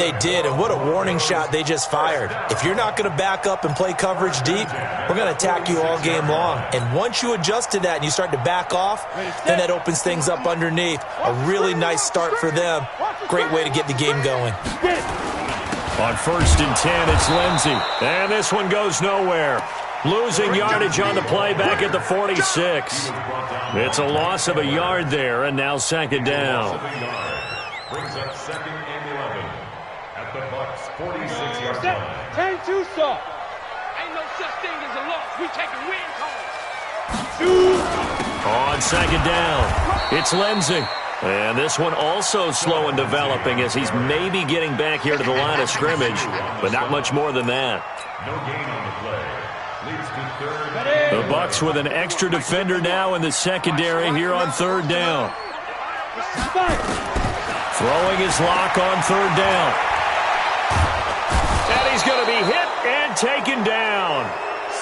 they did, and what a warning shot they just fired. If you're not going to back up and play coverage deep, we're going to attack you all game long. And once you adjust to that and you start to back off, then that opens things up underneath. A really nice start for them. Great way to get the game going. On 1st and 10, it's Lindsey. And this one goes nowhere. Losing yardage on the play back at the 46. It's a loss of a yard there, and now 2nd down. Brings up 2nd and 11 at the Bucs 46-yard line. Turn too soft. Ain't no such thing as a loss. We taking win calls. On 2nd down, it's Lindsey. And this one also slow in developing as he's maybe getting back here to the line of scrimmage, but not much more than that. No gain on the play. Leads to 3rd. The Bucs with an extra defender now in the secondary here on 3rd down. Throwing his lock on 3rd down. And he's going to be hit and taken down.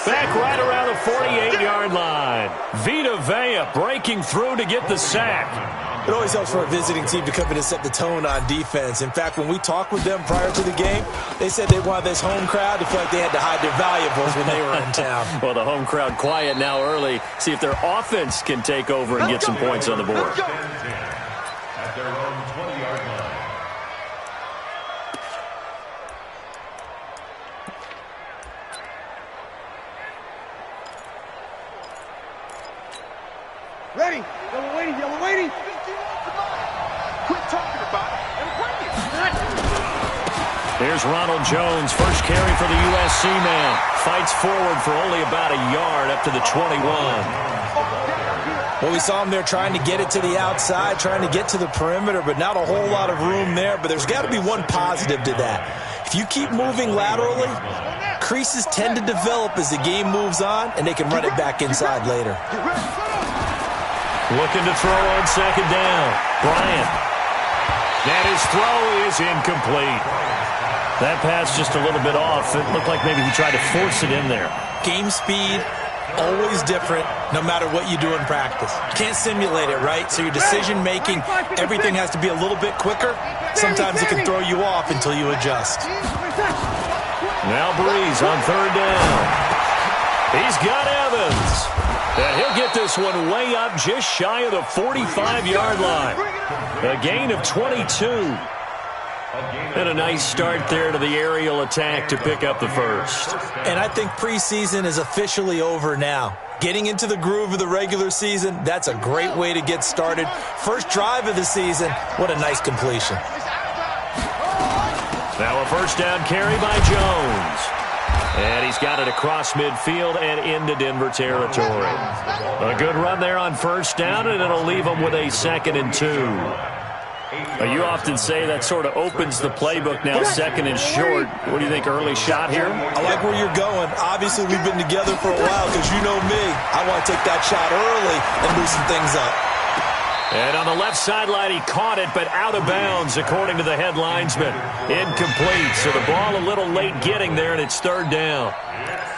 Back right around the 48-yard line. Vita Vea breaking through to get the sack. It always helps for a visiting team to come in and set the tone on defense. In fact, when we talked with them prior to the game, they said they wanted this home crowd to feel like they had to hide their valuables when they were in town. Well, the home crowd quiet now early. See if their offense can take over and get some points on the board. At their own 20-yard line. Ready. Yellow waiting. Yellow waiting. Quit talking about it and bring it. Here's Ronald Jones, first carry for the USC man. Fights forward for only about a yard up to the 21. Well, we saw him there trying to get it to the outside, trying to get to the perimeter, but not a whole lot of room there. But there's got to be one positive to that. If you keep moving laterally, creases tend to develop as the game moves on, and they can run it back inside later. Looking to throw on 2nd down. Bryant. And his throw is incomplete. That pass just a little bit off. It looked like maybe he tried to force it in there. Game speed, always different, no matter what you do in practice. You can't simulate it, right? So your decision-making, everything has to be a little bit quicker. Sometimes it can throw you off until you adjust. Now Breeze on 3rd down. He's got Evans. And he'll get this one way up just shy of the 45-yard line. A gain of 22. And a nice start there to the aerial attack to pick up the first. And I think preseason is officially over now. Getting into the groove of the regular season, that's a great way to get started. First drive of the season, what a nice completion. Now a 1st down carry by Jones. And he's got it across midfield and into Denver territory. A good run there on 1st down, and it'll leave him with a 2nd and 2. You often say that sort of opens the playbook now, 2nd and short. What do you think, early shot here? I like where you're going. Obviously, we've been together for a while because you know me. I want to take that shot early and loosen things up. And on the left sideline, he caught it, but out of bounds, according to the head linesman. Incomplete, so the ball a little late getting there, and it's 3rd down.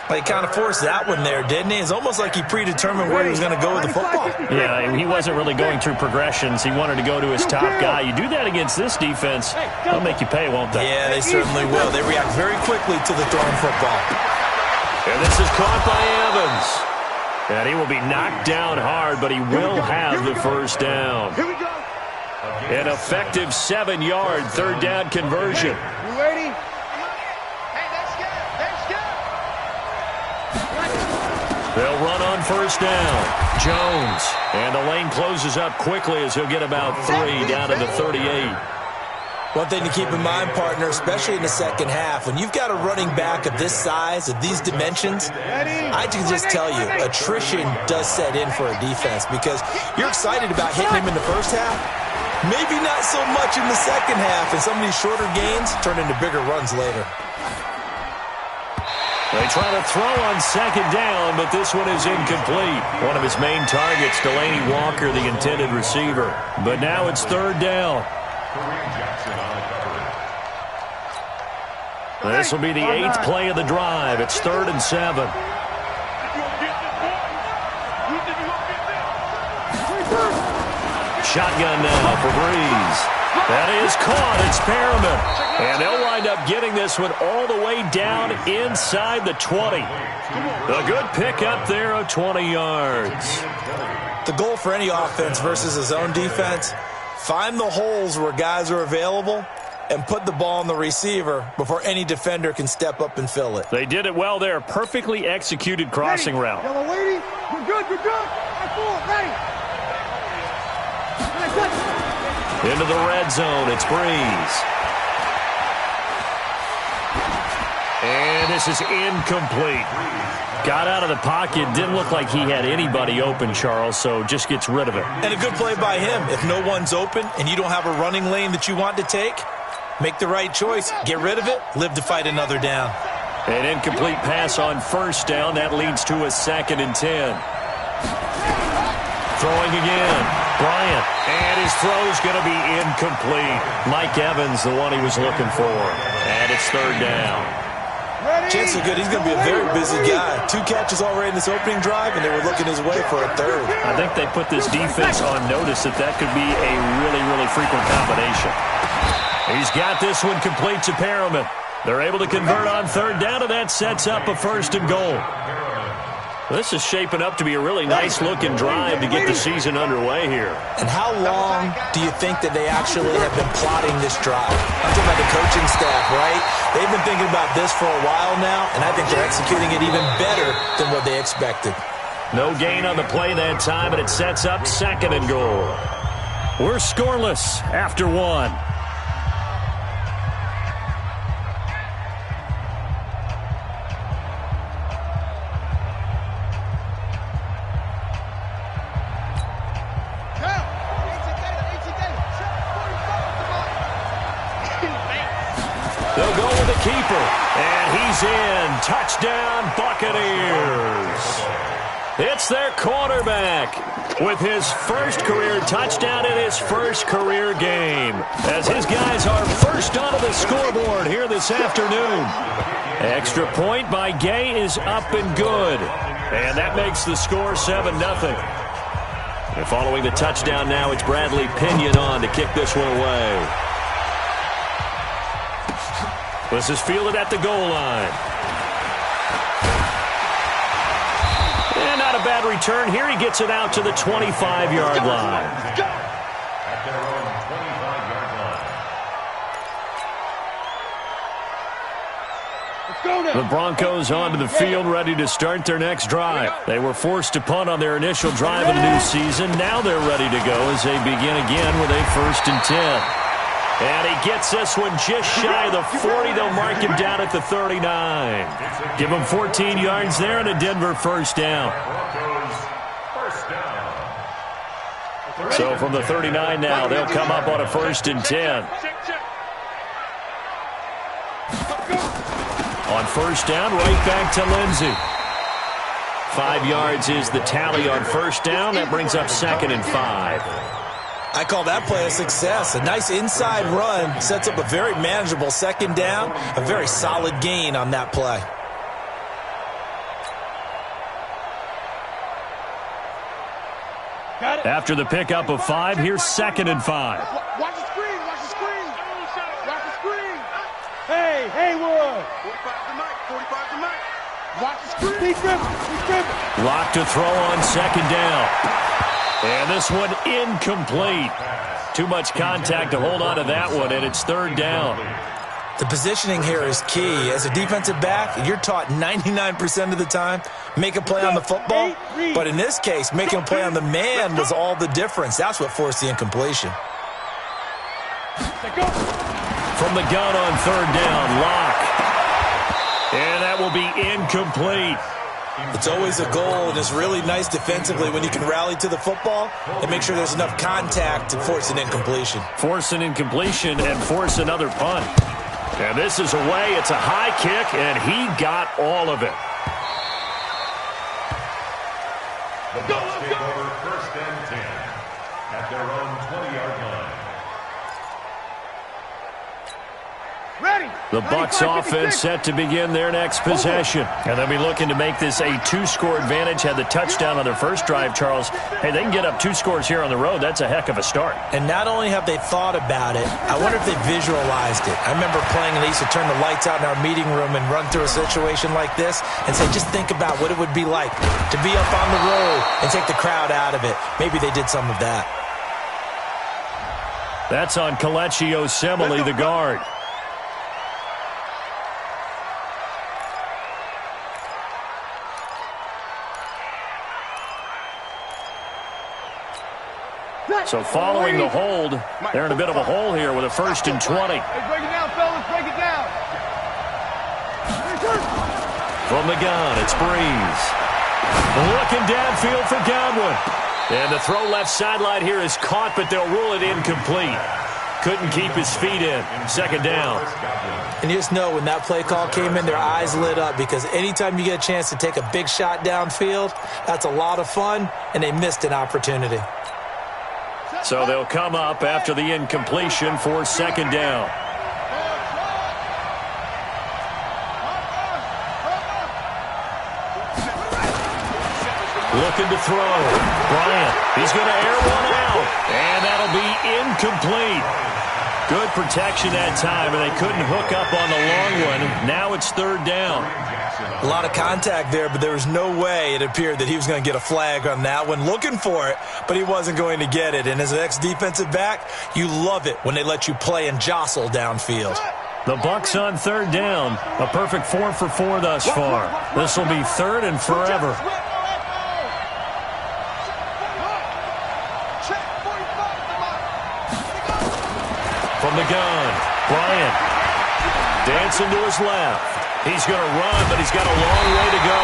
Well, he kind of forced that one there, didn't he? It's almost like he predetermined where he was going to go with the football. Yeah, he wasn't really going through progressions. He wanted to go to his top guy. You do that against this defense, they'll make you pay, won't they? Yeah, they certainly will. They react very quickly to the thrown football. And this is caught by Evans. And he will be knocked down hard, but he will have the 1st down. An effective 7-yard 3rd down conversion. You ready? They'll run on 1st down. Jones. And the lane closes up quickly as he'll get about 3 down to the 38. One thing to keep in mind, partner, especially in the second half, when you've got a running back of this size, of these dimensions, I can just tell you, attrition does set in for a defense because you're excited about hitting him in the first half, maybe not so much in the second half, and some of these shorter gains turn into bigger runs later. They try to throw on 2nd down, but this one is incomplete. One of his main targets, Delaney Walker, the intended receiver. But now it's 3rd down. This will be the 8th play of the drive. It's 3rd and 7. Shotgun now for Breeze. That is caught. It's Perriman. And they'll up getting this one all the way down inside the 20. A good pickup there of 20 yards. The goal for any offense versus his own defense, find the holes where guys are available and put the ball on the receiver before any defender can step up and fill it. They did it well there. Perfectly executed crossing route. Yellow lady, we're good, we're good. Ready. Into the red zone, it's Breeze. And this is incomplete. Got out of the pocket, didn't look like he had anybody open, Charles, so just gets rid of it. And a good play by him. If no one's open and you don't have a running lane that you want to take, make the right choice, get rid of it, live to fight another down. An incomplete pass on first down. That leads to a 2nd and 10. Throwing again. Bryant. And his throw's going to be incomplete. Mike Evans, the one he was looking for. And it's 3rd down. Chances are good. He's going to be a very busy guy. 2 catches already in this opening drive, and they were looking his way for a 3rd. I think they put this defense on notice that could be a really, really frequent combination. He's got this one complete to Perriman. They're able to convert on 3rd down, and that sets up a 1st and goal. This is shaping up to be a really nice-looking drive to get the season underway here. And how long do you think that they actually have been plotting this drive? I'm talking about the coaching staff, right? They've been thinking about this for a while now, and I think they're executing it even better than what they expected. No gain on the play that time, and it sets up 2nd and goal. We're scoreless after 1. They'll go with the keeper, and he's in. Touchdown, Buccaneers. It's their quarterback with his first career touchdown in his first career game, as his guys are first onto the scoreboard here this afternoon. Extra point by Gay is up and good, and that makes the score 7-0. And following the touchdown now, it's Bradley Pinion on to kick this one away. This is fielded at the goal line. And not a bad return here. He gets it out to the 25-yard line. At their own 25-yard line. The Broncos onto the field, ready to start their next drive. They were forced to punt on their initial drive of the new season. Now they're ready to go as they begin again with a 1st and 10. And he gets this one just shy of the 40. They'll mark him down at the 39. Give him 14 yards there and a Denver 1st down. So from the 39 now, they'll come up on a 1st and 10. On 1st down, right back to Lindsey. 5 yards is the tally on 1st down. That brings up 2nd and 5. I call that play a success. A nice inside run sets up a very manageable 2nd down. A very solid gain on that play. After the pickup of 5, here's 2nd and 5. Watch the screen, watch the screen. Watch the screen. Hey, Haywood. 45 to Mike, 45 to Mike. Watch the screen. He's dribbling. Lock to throw on 2nd down. And this one incomplete. Too much contact to hold on to that one, and it's 3rd down. The positioning here is key. As a defensive back, you're taught 99% of the time, make a play on the football. But in this case, making a play on the man was all the difference. That's what forced the incompletion. From the gun on 3rd down, Lock. And that will be incomplete. It's always a goal, and it's really nice defensively when you can rally to the football and make sure there's enough contact to force an incompletion. Force an incompletion and force another punt. And this is away. It's a high kick, and he got all of it. The Bucs take over 1st and 10 at their own 20-yard line. The Bucs offense set to begin their next possession. And they'll be looking to make this a two-score advantage. Had the touchdown on their first drive, Charles. Hey, they can get up 2 scores here on the road. That's a heck of a start. And not only have they thought about it, I wonder if they visualized it. I remember playing, and they used to turn the lights out in our meeting room and run through a situation like this and say, just think about what it would be like to be up on the road and take the crowd out of it. Maybe they did some of that. That's on Kelechi Osemele, the guard. So following the hold, they're in a bit of a hole here with a 1st and 20. Hey, break it down, fellas. Break it down. From the gun, it's Breeze. Looking downfield for Godwin. And the throw left sideline here is caught, but they'll rule it incomplete. Couldn't keep his feet in. 2nd down. And you just know when that play call came in, their eyes lit up, because anytime you get a chance to take a big shot downfield, that's a lot of fun, and they missed an opportunity. So they'll come up after the incompletion for 2nd down. Looking to throw. Bryant, he's going to air one out. And that'll be incomplete. Good protection that time, and they couldn't hook up on the long one. Now it's 3rd down. A lot of contact there, but there was no way it appeared that he was going to get a flag on that one. Looking for it, but he wasn't going to get it. And as an ex-defensive back, you love it when they let you play and jostle downfield. The Bucs on 3rd down. A perfect 4 for 4 thus far. This will be 3rd and forever. From the gun, Bryant dancing to his left. He's going to run, but he's got a long way to go.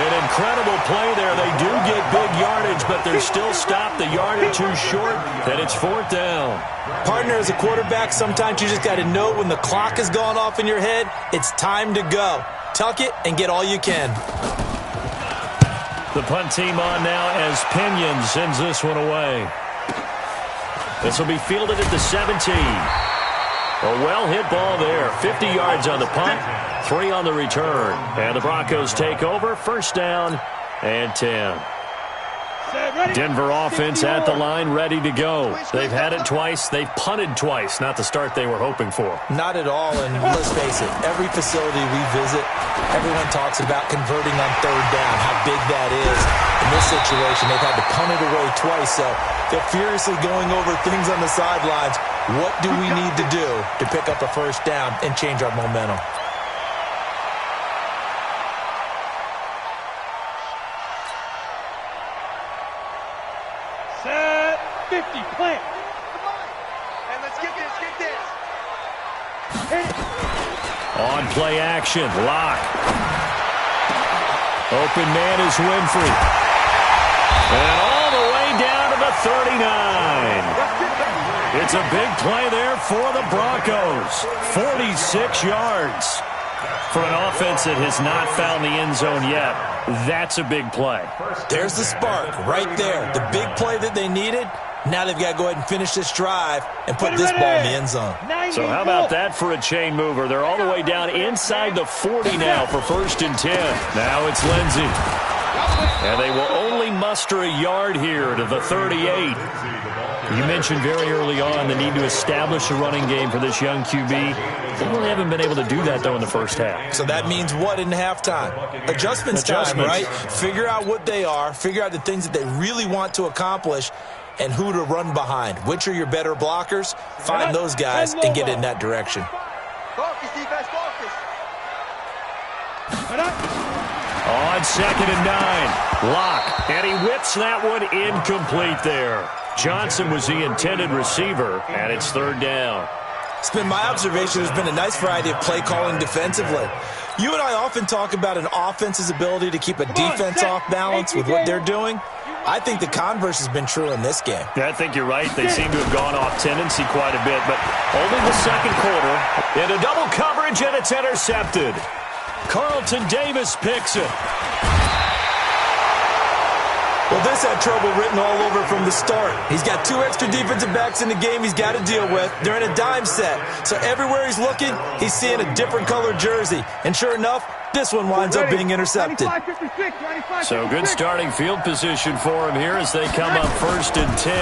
An incredible play there. They do get big yardage, but they're still stopped a yard or 2 short, and it's 4th down. Partner, as a quarterback, sometimes you just got to know when the clock has gone off in your head, it's time to go. Tuck it and get all you can. The punt team on now as Pinion sends this one away. This will be fielded at the 17. A well-hit ball there. 50 yards on the punt, 3 on the return. And the Broncos take over. 1st down and 10. Denver offense at the line, ready to go. They've had it twice. They've punted twice. Not the start they were hoping for. Not at all, and let's face it, every facility we visit, everyone talks about converting on 3rd down, how big that is. In this situation, they've had to punt it away twice, so they're furiously going over things on the sidelines. What do we need to do to pick up a 1st down and change our momentum? Set 50, plant. Hey, let's get this, On play action, Lock. Open man is Winfrey. And all the way down to the 39. It's a big play there for the Broncos. 46 yards. For an offense that has not found the end zone yet, that's a big play. There's the spark right there. The big play that they needed. Now they've got to go ahead and finish this drive and put this ball in the end zone. So how about that for a chain mover? They're all the way down inside the 40 now for 1st and 10. Now it's Lindsey. And they will only muster a yard here to the 38. You mentioned very early on the need to establish a running game for this young QB. They really haven't been able to do that, though, in the 1st half. So that means what in halftime? Adjustments time, right? Figure out what they are, figure out the things that they really want to accomplish, and who to run behind. Which are your better blockers? Find those guys and get in that direction. Focus, defense, focus. On 2nd and 9, Lock, and he whips that one incomplete there. Johnson was the intended receiver, and it's 3rd down. It's been my observation there's been a nice variety of play calling defensively. You and I often talk about an offense's ability to keep a defense off balance with what they're doing. I think the converse has been true in this game. Yeah, I think you're right. They seem to have gone off tendency quite a bit, but only the 2nd quarter. In a double coverage, and it's intercepted. Carlton Davis picks it. Well, this had trouble written all over from the start. He's got 2 extra defensive backs in the game he's got to deal with. They're in a dime set. So everywhere he's looking, he's seeing a different colored jersey. And sure enough, this one winds up being intercepted. So good starting field position for him here as they come up 1st and 10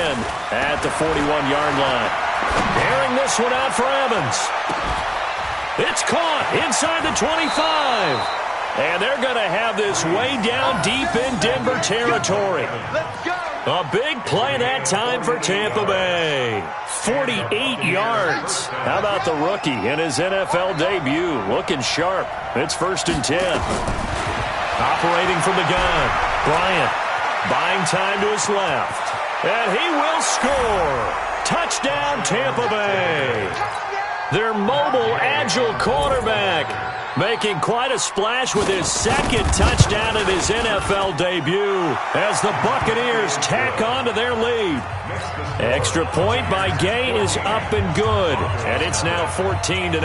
at the 41-yard line. Airing this one out for Evans. It's caught inside the 25. And they're going to have this way down deep in Denver territory. A big play that time for Tampa Bay. 48 yards. How about the rookie in his NFL debut? Looking sharp. It's 1st and 10. Operating from the gun. Bryant buying time to his left. And he will score. Touchdown, Tampa Bay. Their mobile, agile quarterback making quite a splash with his 2nd touchdown in his NFL debut as the Buccaneers tack on to their lead. Extra point by Gay is up and good, and it's now 14-0.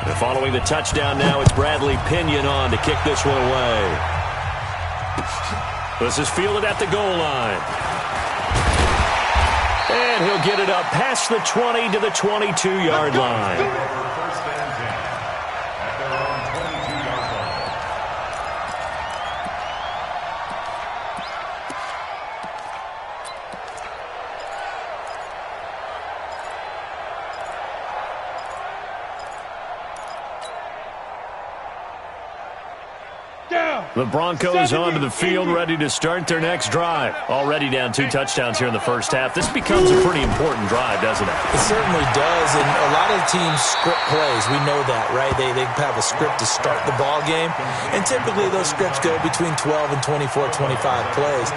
And following the touchdown now, it's Bradley Pinion on to kick this one away. This is fielded at the goal line. And he'll get it up past the 20 to the 22-yard line. The Broncos onto the field, ready to start their next drive. Already down 2 touchdowns here in the first half. This becomes a pretty important drive, doesn't it? It certainly does, and a lot of teams script plays. We know that, right? They have a script to start the ball game, and typically those scripts go between 12 and 24, 25 plays.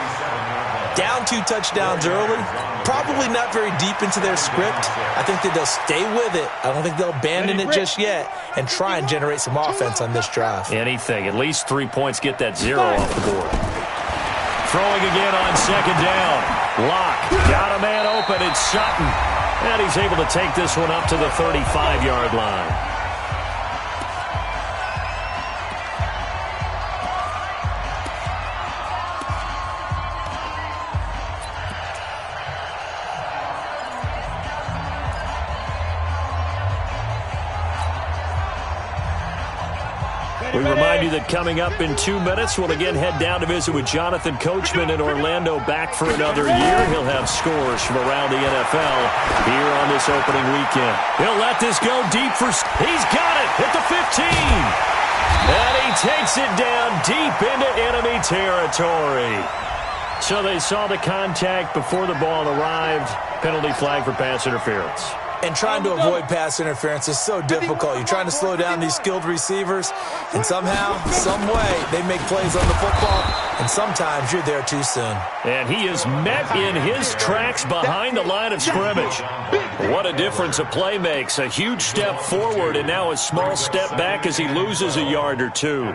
Down 2 touchdowns early, probably not very deep into their script. I think that they'll stay with it. I don't think they'll abandon it just yet and try and generate some offense on this drive. Anything. At least 3 points, get that 0 off the board. Throwing again on 2nd down. Locke got a man open. It's Sutton. And he's able to take this one up to the 35-yard line. We remind you that coming up in 2 minutes, we'll again head down to visit with Jonathan Coachman in Orlando, back for another year. He'll have scores from around the NFL here on this opening weekend. He'll let this go deep for... He's got it at the 15. And he takes it down deep into enemy territory. So they saw the contact before the ball arrived. Penalty flag for pass interference. And trying to avoid pass interference is so difficult. You're trying to slow down these skilled receivers, and somehow, some way, they make plays on the football, and sometimes you're there too soon. And he is met in his tracks behind the line of scrimmage. What a difference a play makes. A huge step forward, and now a small step back as he loses a yard or 2. Here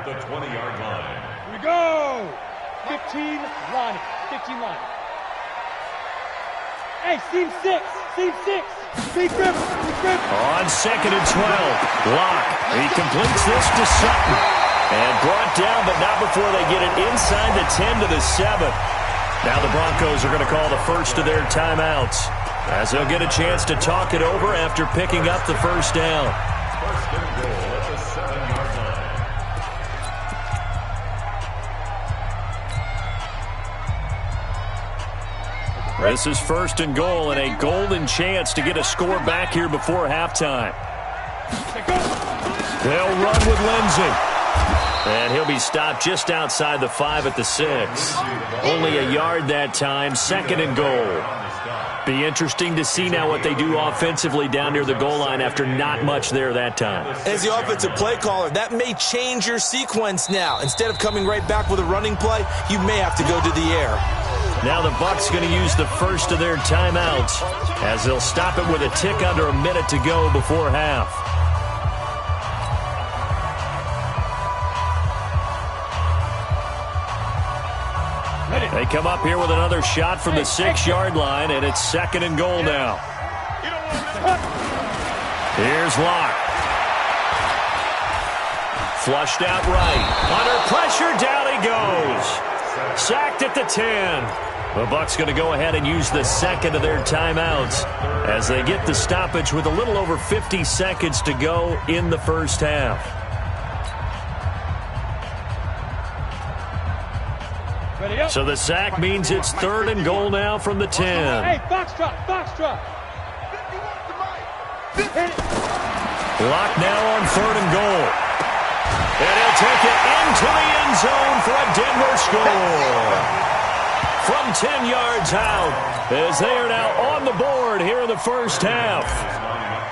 we go! 15 line. 15 line. Hey, seam 6. Seam 6. Big rip. On 2nd and 12. Locke. He completes this to Sutton. And brought down, but not before they get it inside the 10 to the 7. Now the Broncos are going to call the first of their timeouts, as they'll get a chance to talk it over after picking up the first down. First and goal at the 7-yard line. This is 1st and goal, and a golden chance to get a score back here before halftime. They'll run with Lindsey. And he'll be stopped just outside the 5 at the 6. Only a yard that time, 2nd and goal. Be interesting to see now what they do offensively down near the goal line after not much there that time. As the offensive play caller, that may change your sequence now. Instead of coming right back with a running play, you may have to go to the air. Now the Bucs going to use the first of their timeouts, as they'll stop it with a tick under a minute to go before half. They come up here with another shot from the 6-yard line, and it's 2nd and goal now. Here's Locke. Flushed out right. Under pressure, down he goes. Sacked at the 10. The Bucs going to go ahead and use the second of their timeouts as they get the stoppage with a little over 50 seconds to go in the first half. So the sack means it's 3rd and goal now from the 10. Hey, foxtrot, foxtrot. Lock now on 3rd and goal. And he'll take it into the end zone for a Denver score. From 10 yards out, as they are now on the board here in the first half.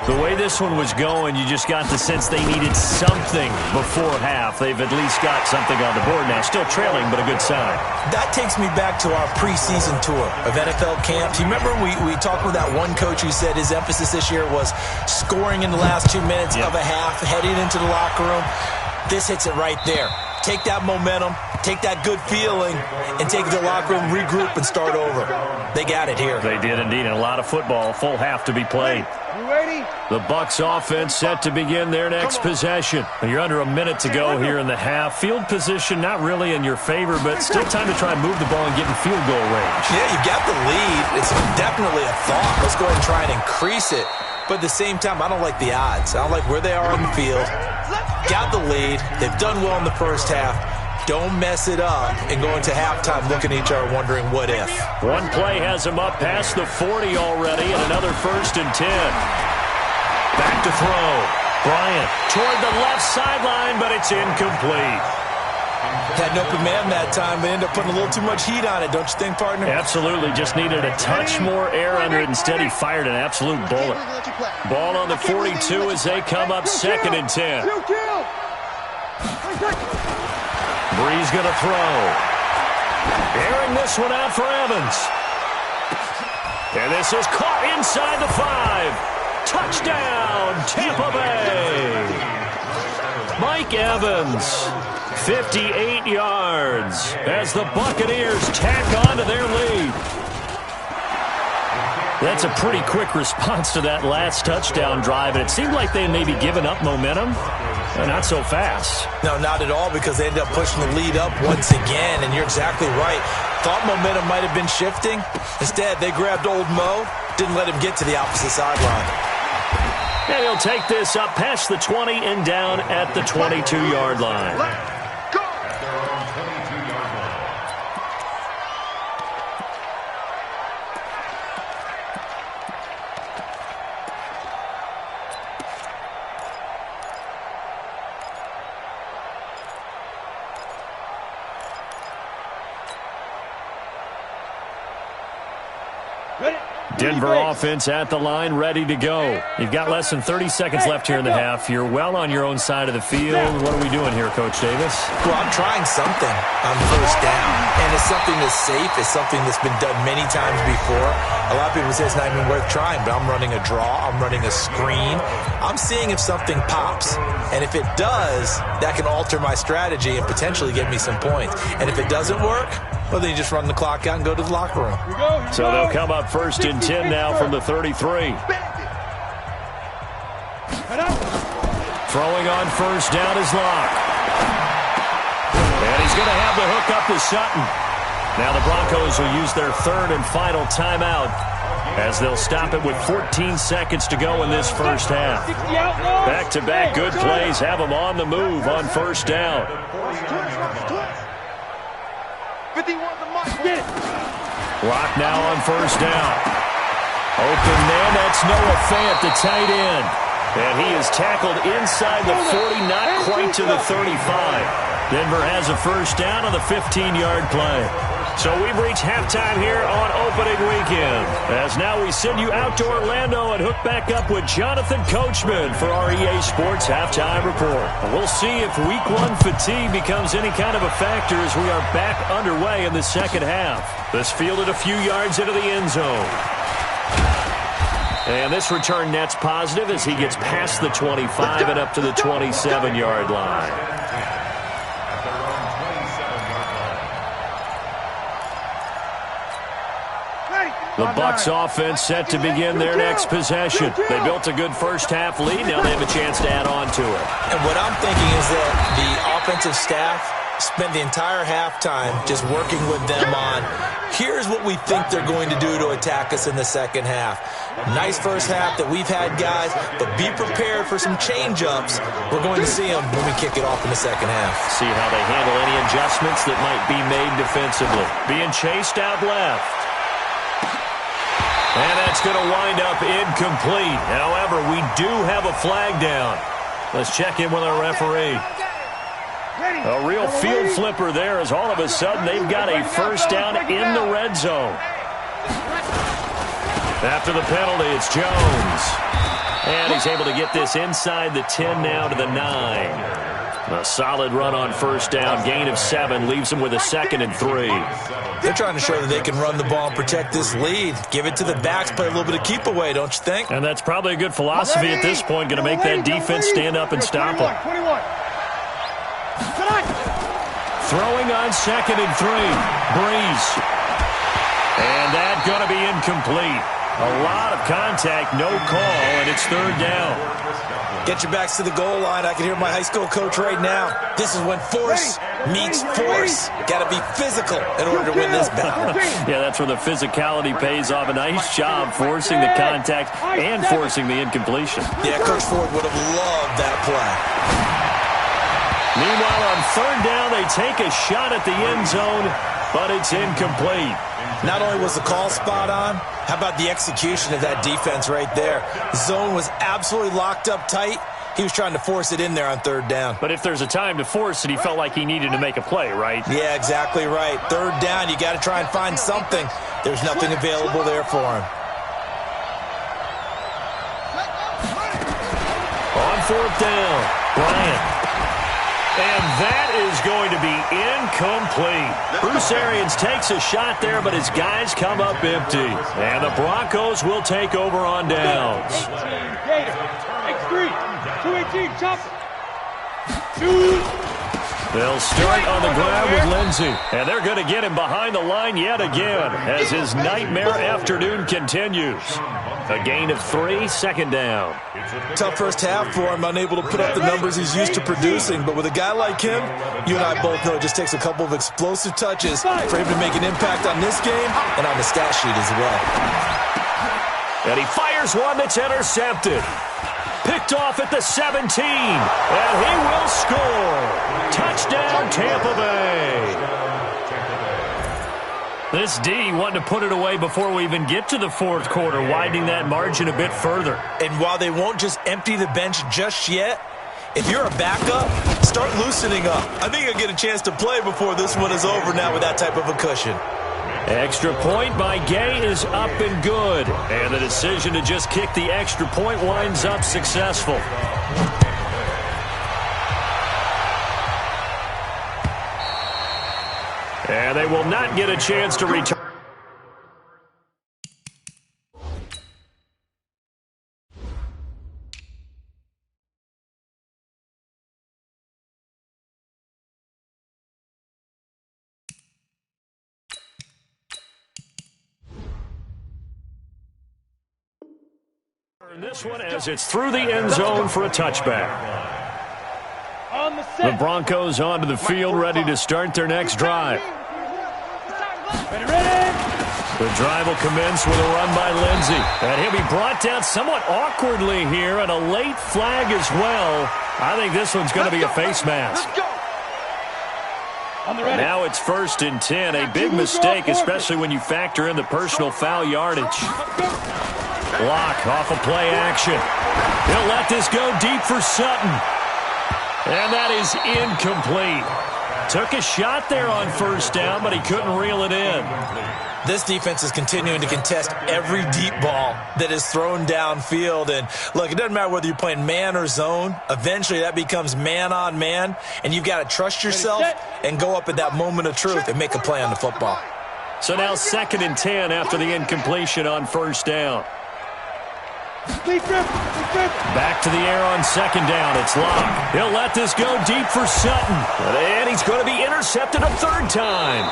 The way this one was going, you just got the sense they needed something before half. They've at least got something on the board now. Still trailing, but a good sign. That takes me back to our preseason tour of NFL camps. You remember we talked with that one coach who said his emphasis this year was scoring in the last 2 minutes of a half, heading into the locker room. This hits it right there. Take that momentum, take that good feeling, and take it to the locker room, regroup, and start over. They got it here. They did indeed, and a lot of football, full half to be played. You ready? The Bucs offense set to begin their next possession. You're under a minute to go here in the half. Field position not really in your favor, but still time to try and move the ball and get in field goal range. Yeah, you got the lead. It's definitely a thought. Let's go ahead and try and increase it. But at the same time, I don't like the odds. I don't like where they are on the field. Got the lead. They've done well in the first half. Don't mess it up and go into halftime looking at each other wondering what if. One play has them up past the 40 already, and another 1st and 10. Back to throw. Bryant toward the left sideline, but it's incomplete. Had an open man that time, but ended up putting a little too much heat on it, don't you think, partner? Absolutely. Just needed a touch more air under it. Instead, he fired an absolute bullet. Ball on the 42 as they come up 2nd and 10. Breeze going to throw. Airing this one out for Evans. And this is caught inside the 5. Touchdown, Tampa Bay. Mike Evans, 58 yards as the Buccaneers tack on to their lead. That's a pretty quick response to that last touchdown drive, and it seemed like they may be giving up momentum. Not so fast. No, not at all, because they ended up pushing the lead up once again, and you're exactly right. Thought momentum might have been shifting. Instead, they grabbed old Mo, didn't let him get to the opposite sideline. And he'll take this up past the 20 and down at the 22-yard line. Denver offense at the line, ready to go. You've got less than 30 seconds left here in the half. You're well on your own side of the field. What are we doing here, Coach Davis? Well, I'm trying something on first down, and it's something that's safe. It's something that's been done many times before. A lot of people say it's not even worth trying, but I'm running a draw. I'm running a screen. I'm seeing if something pops, and if it does, that can alter my strategy and potentially get me some points. And if it doesn't work, well, then you just run the clock out and go to the locker room. So they'll come up 1st and 10 now from the 33. Throwing on first down is Locke. And he's going to have the hook up to Sutton. Now the Broncos will use their 3rd and final timeout as they'll stop it with 14 seconds to go in this first half. Back-to-back good plays have them on the move on first down. Lock now on first down. Open man, that's Noah Fant, the tight end. And he is tackled inside the 40, not quite to the 35. Denver has a first down on the 15-yard play. So we've reached halftime here on opening weekend. As now we send you out to Orlando and hook back up with Jonathan Coachman for our EA Sports Halftime Report. We'll see if Week 1 fatigue becomes any kind of a factor as we are back underway in the second half. This fielded a few yards into the end zone. And this return net's positive as he gets past the 25 and up to the 27-yard line. The Bucs offense set to begin their next possession. They built a good first half lead. Now they have a chance to add on to it. And what I'm thinking is that the offensive staff spent the entire halftime just working with them on, here's what we think they're going to do to attack us in the second half. Nice first half that we've had, guys, but be prepared for some change-ups. We're going to see them when we kick it off in the second half. See how they handle any adjustments that might be made defensively. Being chased out left. And that's going to wind up incomplete. However, we do have a flag down. Let's check in with our referee. A real field flipper there as all of a sudden they've got a first down in the red zone. After the penalty, it's Jones. And he's able to get this inside the 10 now to the 9. A solid run on first down. Gain of 7 leaves them with a 2nd and 3. They're trying to show that they can run the ball and protect this lead. Give it to the backs, play a little bit of keep away, don't you think? And that's probably a good philosophy at this point. Going to make that defense stand up and stop them. Throwing on 2nd and 3. Breeze. And that's going to be incomplete. A lot of contact, no call, and it's 3rd down. Get your backs to the goal line. I can hear my high school coach right now. This is when force meets force. Got to be physical in order to win this battle. Yeah, that's where the physicality pays off. A nice job forcing the contact and forcing the incompletion. Yeah, Coach Ford would have loved that play. Meanwhile, on 3rd down, they take a shot at the end zone, but it's incomplete. Not only was the call spot on, how about the execution of that defense right there? The zone was absolutely locked up tight. He was trying to force it in there on 3rd down. But if there's a time to force it, he felt like he needed to make a play, right? Yeah, exactly right. 3rd down, you got to try and find something. There's nothing available there for him. On 4th down, Bryant. And that is going to be incomplete. Bruce Arians takes a shot there, but his guys come up empty. And the Broncos will take over on downs. X3, 218, chop. They'll start on the ground with Lindsey. And they're going to get him behind the line yet again as his nightmare afternoon continues. A gain of 3, 2nd down. Tough first half for him, unable to put up the numbers he's used to producing. But with a guy like him, you and I both know it just takes a couple of explosive touches for him to make an impact on this game and on the stat sheet as well. And he fires one that's intercepted. Picked off at the 17. And he will score. Touchdown, Tampa Bay. This D wanting to put it away before we even get to the 4th quarter, widening that margin a bit further. And while they won't just empty the bench just yet, if you're a backup, start loosening up. I think you'll get a chance to play before this one is over now with that type of a cushion. Extra point by Gay is up and good. And the decision to just kick the extra point winds up successful. And they will not get a chance to return. This one as it's through the end zone for a touchback. The Broncos onto the field, ready to start their next drive. The drive will commence with a run by Lindsey. And he'll be brought down somewhat awkwardly here, and a late flag as well. I think this one's going to be a face mask. Now it's 1st and 10. A big mistake, especially when you factor in the personal foul yardage. Block off of play action. He'll let this go deep for Sutton. And that is incomplete. Took a shot there on 1st down, but he couldn't reel it in. This defense is continuing to contest every deep ball that is thrown downfield. And look, it doesn't matter whether you're playing man or zone. Eventually that becomes man on man, and you've got to trust yourself and go up at that moment of truth and make a play on the football. So now 2nd and 10 after the incompletion on 1st down. Back to the air on 2nd down. It's Locke. He'll let this go deep for Sutton. And he's going to be intercepted a 3rd time.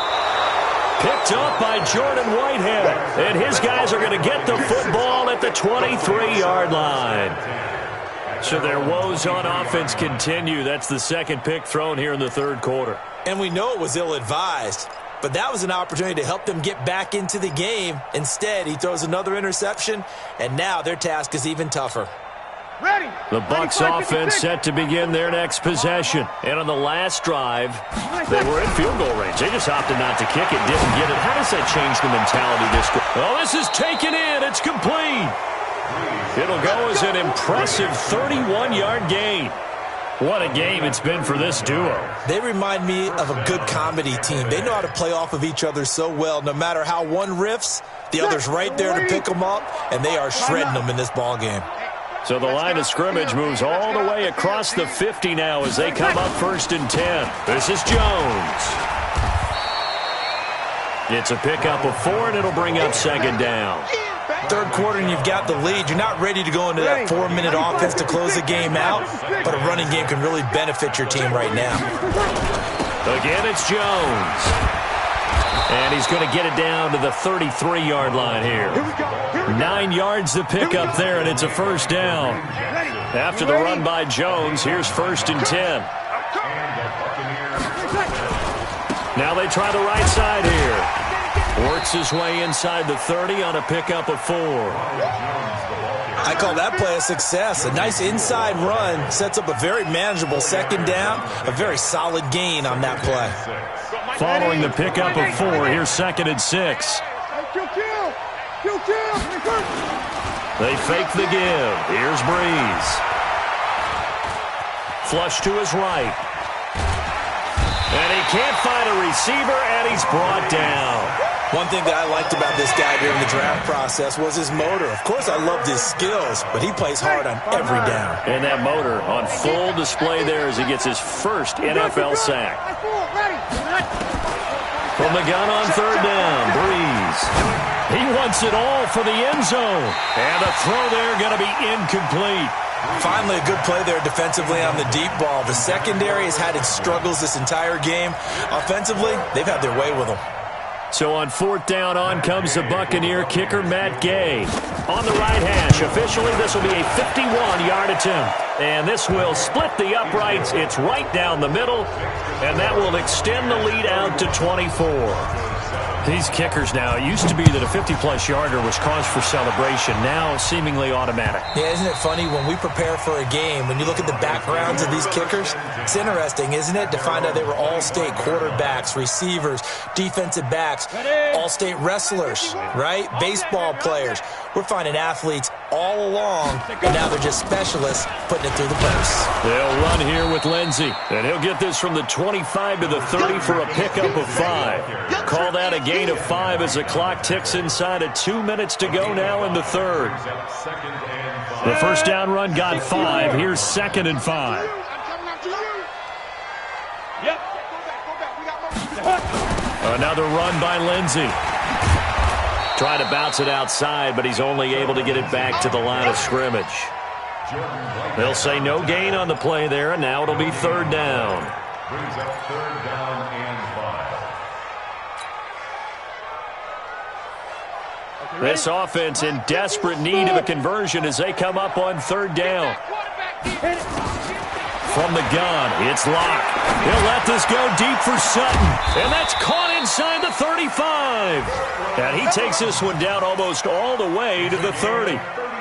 Picked up by Jordan Whitehead. And his guys are going to get the football at the 23-yard line. So their woes on offense continue. That's the 2nd pick thrown here in the 3rd quarter. And we know it was ill-advised, but that was an opportunity to help them get back into the game. Instead, he throws another interception, and now their task is even tougher. Ready. The Bucs offense set to begin their next possession. And on the last drive, they were in field goal range. They just opted not to kick it, didn't get it. How does that change the mentality this way? Oh, this is taken in. It's complete. It'll go as an impressive 31-yard gain. What a game it's been for this duo. They remind me of a good comedy team. They know how to play off of each other so well. No matter how one riffs, the other's right there to pick them up, and they are shredding them in this ball game. So the line of scrimmage moves all the way across the 50 now as they come up 1st and 10. This is Jones. It's a pickup of 4, and it'll bring up 2nd down. Third quarter and you've got the lead. You're not ready to go into that 4-minute offense to close the game out, but a running game can really benefit your team right now. Again, it's Jones. And he's going to get it down to the 33-yard line here. 9 yards to pick up there, and it's a 1st down. After the run by Jones, here's 1st and 10. Now they try the right side here. Works his way inside the 30 on a pickup of 4. I call that play a success. A nice inside run sets up a very manageable 2nd down, a very solid gain on that play. Following the pickup of 4, here's 2nd and 6. They fake the give. Here's Breeze. Flush to his right. And he can't find a receiver, and he's brought down. One thing that I liked about this guy during the draft process was his motor. Of course, I loved his skills, but he plays hard on every down. And that motor on full display there as he gets his first NFL sack. From the gun on 3rd down, Breeze. He wants it all for the end zone. And the throw there going to be incomplete. Finally, a good play there defensively on the deep ball. The secondary has had its struggles this entire game. Offensively, they've had their way with them. So on 4th down, on comes the Buccaneer kicker, Matt Gay. On the right hash, officially this will be a 51-yard attempt. And this will split the uprights. It's right down the middle, and that will extend the lead out to 24. These kickers now, it used to be that a 50-plus yarder was cause for celebration. Now seemingly automatic. Yeah, isn't it funny when we prepare for a game, when you look at the backgrounds of these kickers, it's interesting, isn't it, to find out they were all-state quarterbacks, receivers, defensive backs, all-state wrestlers, right? Baseball players. We're finding athletes all along, and now they're just specialists putting it through the posts. They'll run here with Lindsey, and he'll get this from the 25 to the 30 for a pickup of 5. Call that a gain of 5 as the clock ticks inside of 2 minutes to go now in the 3rd. The 1st down run got 5. Here's 2nd and 5. Another run by Lindsey. Trying to bounce it outside, but he's only able to get it back to the line of scrimmage. They'll say no gain on the play there, and now it'll be 3rd down. Brings up 3rd down and 5. This offense in desperate need of a conversion as they come up on 3rd down. From the gun, it's Locke. He'll let this go deep for Sutton. And that's caught inside the 35. And he takes this one down almost all the way to the 30.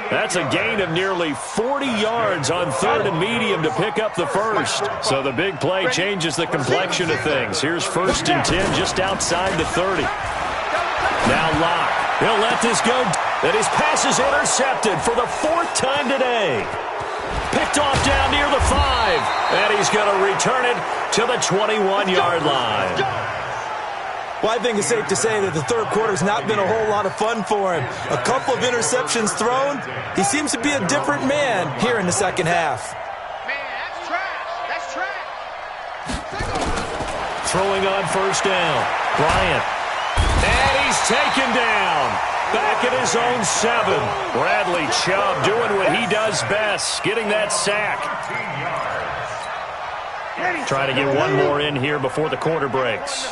That's a gain of nearly 40 yards on 3rd and medium to pick up the 1st. So the big play changes the complexion of things. Here's 1st and 10 just outside the 30. Now Locke. He'll let this go. And his pass is intercepted for the 4th time today. Picked off down near the 5. And he's going to return it to the 21-yard line. Well, I think it's safe to say that the 3rd quarter's not been a whole lot of fun for him. A couple of interceptions thrown. He seems to be a different man here in the 2nd half. Man, that's trash. That's trash. Throwing on 1st down. Bryant. And he's taken down. Back at his own 7. Bradley Chubb doing what he does best, getting that sack. Try to get one more in here before the quarter breaks.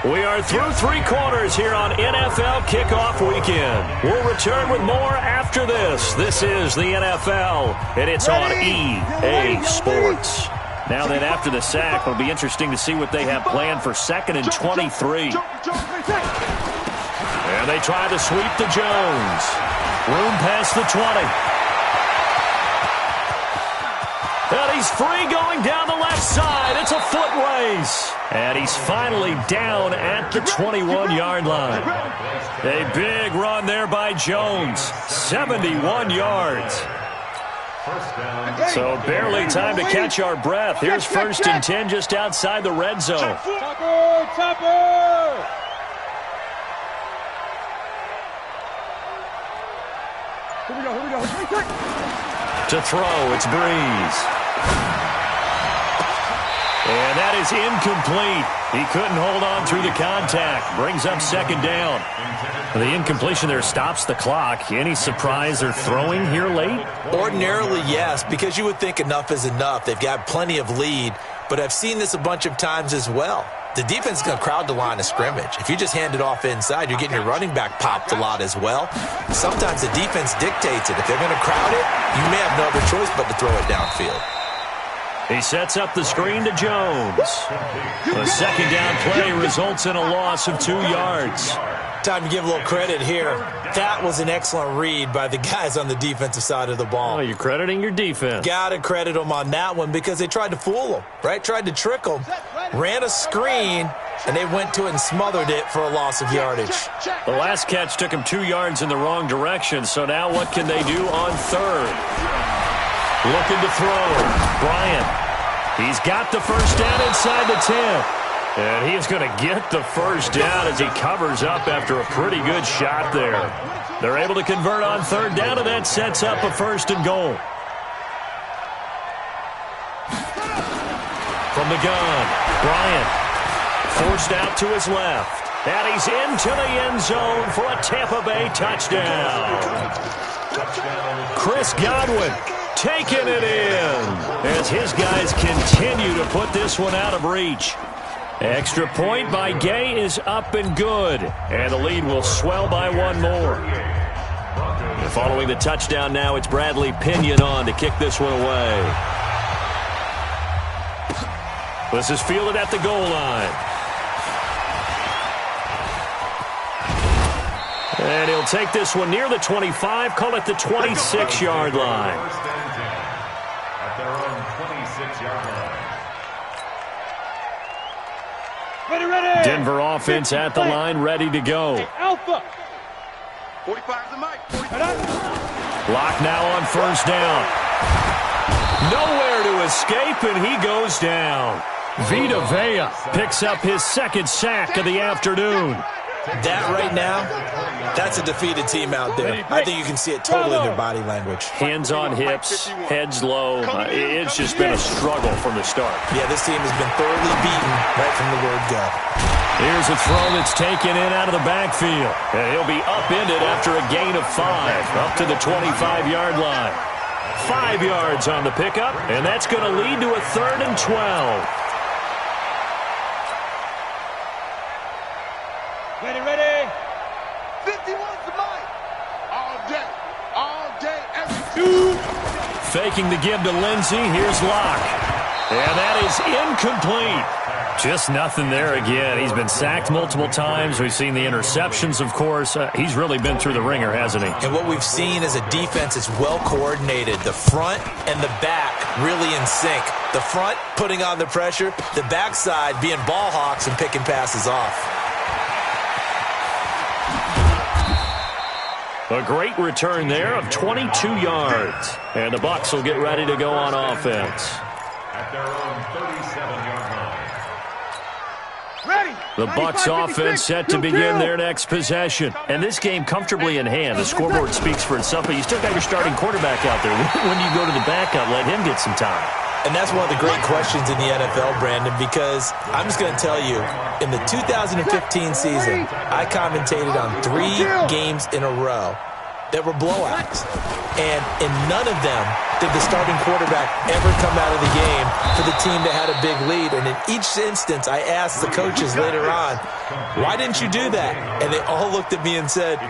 We are through 3 quarters here on NFL Kickoff Weekend. We'll return with more after this. This is the NFL, and it's on EA Sports. Now then, after the sack, it'll be interesting to see what they have planned for 2nd and 23. And they try to sweep to Jones. Room past the 20. And he's free going down the left side. It's a foot race. And he's finally down at the 21-yard line. A big run there by Jones. 71 yards. So barely time to catch our breath. Here's 1st and 10 just outside the red zone. Topper! Here we go. To throw, it's Breeze. And that is incomplete. He couldn't hold on through the contact. Brings up 2nd down. The incompletion there stops the clock. Any surprise they're throwing here late? Ordinarily, yes, because you would think enough is enough. They've got plenty of lead, but I've seen this a bunch of times as well. The defense is going to crowd the line of scrimmage. If you just hand it off inside, you're getting your running back popped a lot as well. Sometimes the defense dictates it. If they're going to crowd it, you may have no other choice but to throw it downfield. He sets up the screen to Jones. The 2nd down play results in a loss of 2 yards. Time to give a little credit here. That was an excellent read by the guys on the defensive side of the ball. Oh, you're crediting your defense. Got to credit them on that one because they tried to fool them, right? Tried to trick them. Ran a screen, and they went to it and smothered it for a loss of yardage. The last catch took him 2 yards in the wrong direction, so now what can they do on 3rd? Looking to throw. Bryant. He's got the 1st down inside the 10. And he is going to get the 1st down as he covers up after a pretty good shot there. They're able to convert on 3rd down, and that sets up a 1st and goal. From the gun, Bryant forced out to his left. And he's into the end zone for a Tampa Bay touchdown. Chris Godwin taking it in as his guys continue to put this one out of reach. Extra point by Gay is up and good, and the lead will swell by 1 more. And following the touchdown now, it's Bradley Pinion on to kick this one away. This is fielded at the goal line. And he'll take this one near the 25, call it the 26-yard line. At their own 26-yard line. Ready. Denver offense at the line, ready to go. Alpha. 45 the mic. Lock now on 1st down. Nowhere to escape, and he goes down. Vita Vea picks up his 2nd sack of the afternoon. That right now, that's a defeated team out there. I think you can see it totally in their body language. Hands on hips, heads low. It's just been a struggle from the start. Yeah, this team has been thoroughly beaten right from the word go. Here's a throw that's taken in out of the backfield. And he'll be upended after a gain of 5, up to the 25-yard line. 5 yards on the pickup, and that's going to lead to a 3rd and 12. Ready. 51's the mic. All day, every two. Faking the give to Lindsey. Here's Locke. And that is incomplete. Just nothing there again. He's been sacked multiple times. We've seen the interceptions, of course. He's really been through the ringer, hasn't he? And what we've seen is a defense that's well coordinated. The front and the back really in sync. The front putting on the pressure. The backside being ball hawks and picking passes off. A great return there of 22 yards. And the Bucs will get ready to go on offense. At their own 37-yard line. Ready. The Bucs offense set to begin their next possession. And this game comfortably in hand. The scoreboard speaks for itself, but you still got your starting quarterback out there. When do you go to the backup? Let him get some time. And that's one of the great questions in the NFL, Brandon, because I'm just going to tell you, in the 2015 season, I commentated on 3 games in a row that were blowouts. And in none of them did the starting quarterback ever come out of the game for the team that had a big lead. And in each instance, I asked the coaches later on, why didn't you do that? And they all looked at me and said,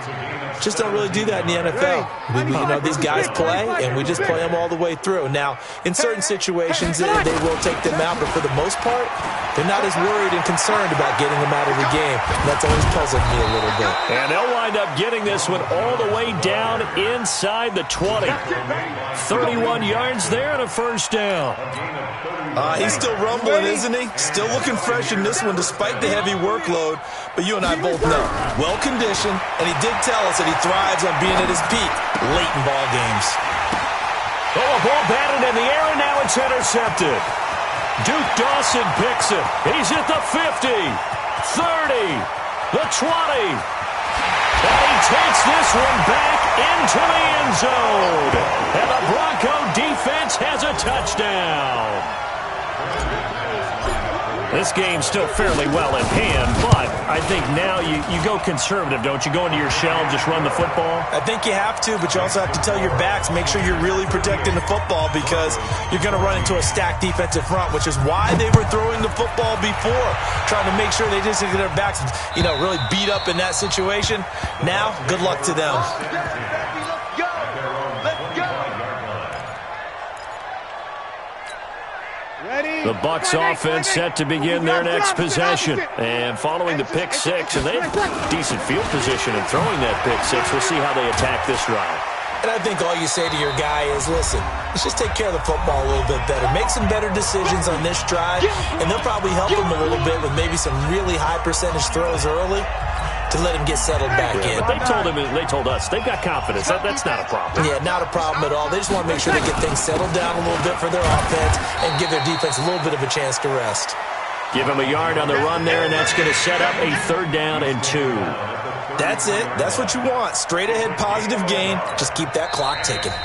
just don't really do that in the NFL. These guys play, and we just play them all the way through. Now, in certain situations, they will take them out, but for the most part, they're not as worried and concerned about getting them out of the game. And that's always puzzled me a little bit. And they'll wind up getting this one all the way down inside the 20. 31 yards there and a first down. He's still rumbling, isn't he? Still looking fresh in this one despite the heavy workload. But you and I both know, well-conditioned, and he did tell us that he thrives on being at his peak late in ball games. Oh, a ball batted in the air, and now it's intercepted. Duke Dawson picks it. He's at the 50, 30, the 20. And he takes this one back into the end zone. And the Bronco defense has a touchdown. This game's still fairly well in hand, but I think now you go conservative, don't you? Go into your shell and just run the football? I think you have to, but you also have to tell your backs, make sure you're really protecting the football because you're going to run into a stacked defensive front, which is why they were throwing the football before, trying to make sure they just get their backs, really beat up in that situation. Now, good luck to them. The Bucs offense set to begin their next possession. And following the pick six, and they have decent field position in throwing that pick six. We'll see how they attack this drive. And I think all you say to your guy is, listen, let's just take care of the football a little bit better. Make some better decisions on this drive, and they'll probably help him a little bit with maybe some really high percentage throws early to let him get settled back in. But they told us they've got confidence. That's not a problem. Yeah, not a problem at all. They just want to make sure they get things settled down a little bit for their offense and give their defense a little bit of a chance to rest. Give him a yard on the run there, and that's going to set up a 3rd down and 2. That's it. That's what you want. Straight ahead, positive gain. Just keep that clock ticking.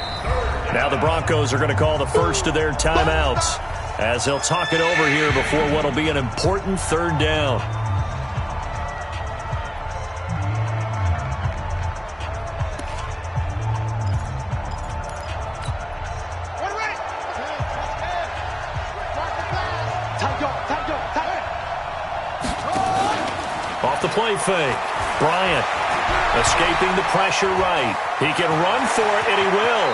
Now the Broncos are going to call the first of their timeouts as they'll talk it over here before what will be an important 3rd down. Off the play fake. Bryant escaping the pressure right. He can run for it, and he will.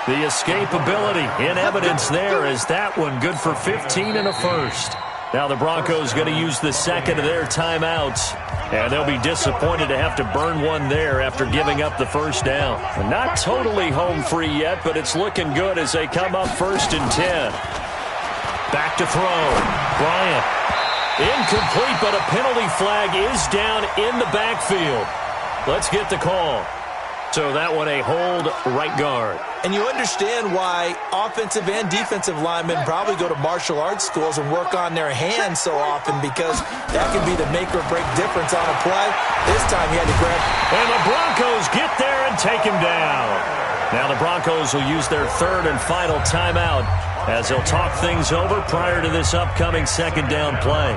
The escapability in evidence there is that one good for 15 and a first. Now the Broncos going to use the second of their timeouts, and they'll be disappointed to have to burn one there after giving up the first down. Not totally home free yet, but it's looking good as they come up 1st and 10. Back to throw. Bryant. Incomplete, but a penalty flag is down in the backfield. Let's get the call. So that one a hold right guard. And you understand why offensive and defensive linemen probably go to martial arts schools and work on their hands so often, because that can be the make or break difference on a play. This time he had to grab. And the Broncos get there and take him down. Now the Broncos will use their 3rd and final timeout as they'll talk things over prior to this upcoming 2nd down play.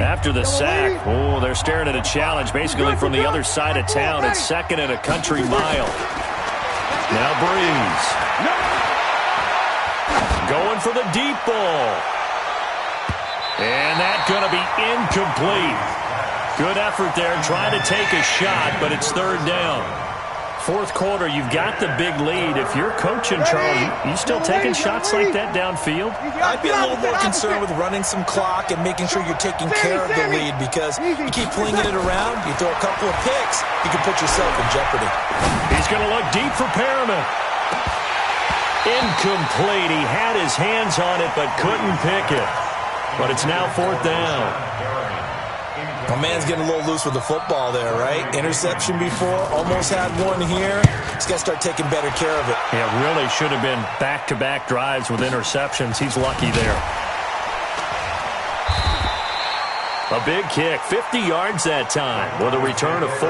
After the sack, they're staring at a challenge basically from the other side of town. It's 2nd and a country mile. Now Breeze. Going for the deep ball. And that's going to be incomplete. Good effort there trying to take a shot, but it's 3rd down. 4th quarter, you've got the big lead. If you're coaching, Charles, you still taking shots like that downfield? I'd be a little more concerned with running some clock and making sure you're taking care of the lead, because you keep flinging it around, you throw a couple of picks, you can put yourself in jeopardy. He's going to look deep for Perriman. Incomplete. He had his hands on it but couldn't pick it. But it's now 4th down. My man's getting a little loose with the football there, right? Interception before, almost had one here. He's got to start taking better care of it. Yeah, really should have been back-to-back drives with interceptions. He's lucky there. A big kick, 50 yards that time with a return of 4.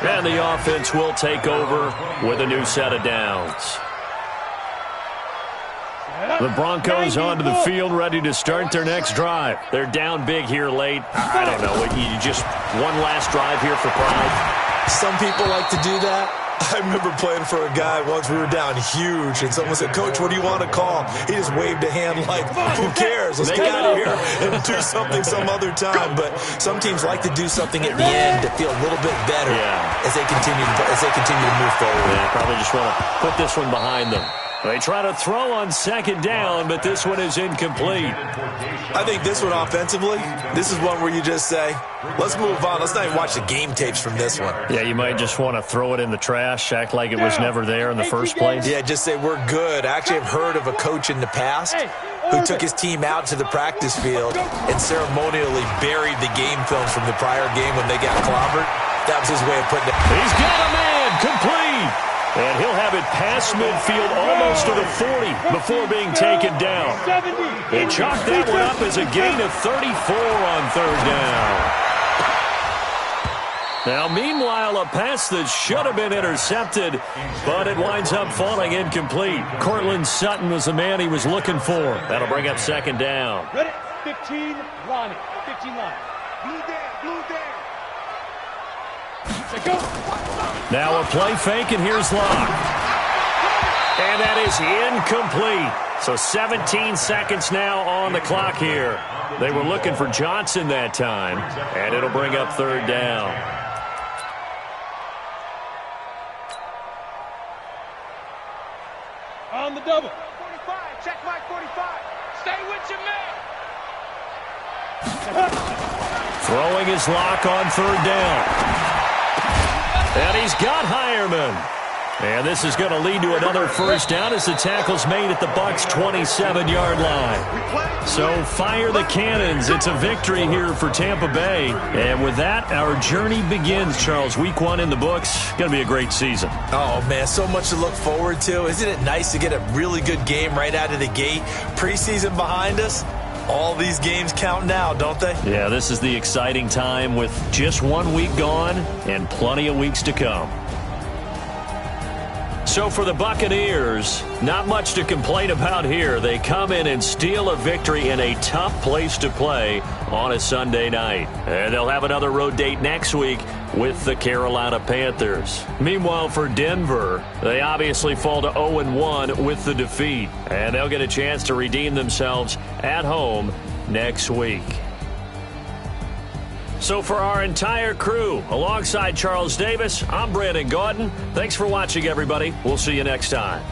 And the offense will take over with a new set of downs. The Broncos onto the field, ready to start their next drive. They're down big here late. I don't know. You just one last drive here for pride. Some people like to do that. I remember playing for a guy once. We were down huge, and someone said, "Coach, what do you want to call?" He just waved a hand like, "Who cares? Let's get out of here and do something some other time." But some teams like to do something at the end to feel a little bit better as they continue to move forward. Yeah, probably just want to put this one behind them. They try to throw on second down, but this one is incomplete. I think this one offensively, this is one where you just say, let's move on. Let's not even watch the game tapes from this one. Yeah, you might just want to throw it in the trash, act like it was never there in the first place. Yeah, just say we're good. I actually have heard of a coach in the past who took his team out to the practice field and ceremonially buried the game films from the prior game when they got clobbered. That was his way of putting it. He's got a man, complete. And he'll have it past midfield almost to the 40 before being taken down. They chalked that one up as a gain of 34 on third down. Now, meanwhile, a pass that should have been intercepted, but it winds up falling incomplete. Cortland Sutton was the man he was looking for. That'll bring up second down. Ready? 15 line. 15 line. Blue down. Go. Now a play fake, and here's Locke. And that is incomplete. So 17 seconds now on the clock here. They were looking for Johnson that time, and it'll bring up third down. On the double. 45. Check my 45. Stay with your man. Throwing his Locke on third down. And he's got Hireman. And this is going to lead to another first down as the tackle's made at the Bucs' 27-yard line. So fire the cannons. It's a victory here for Tampa Bay. And with that, our journey begins, Charles. Week 1 in the books. Going to be a great season. Oh, man, so much to look forward to. Isn't it nice to get a really good game right out of the gate? Preseason behind us. All these games count now, don't they? Yeah, this is the exciting time with just 1 week gone and plenty of weeks to come. So for the Buccaneers, not much to complain about here. They come in and steal a victory in a tough place to play on a Sunday night. And they'll have another road date next week with the Carolina Panthers. Meanwhile, for Denver, they obviously fall to 0-1 with the defeat. And they'll get a chance to redeem themselves at home next week. So for our entire crew, alongside Charles Davis, I'm Brandon Gaudin. Thanks for watching, everybody. We'll see you next time.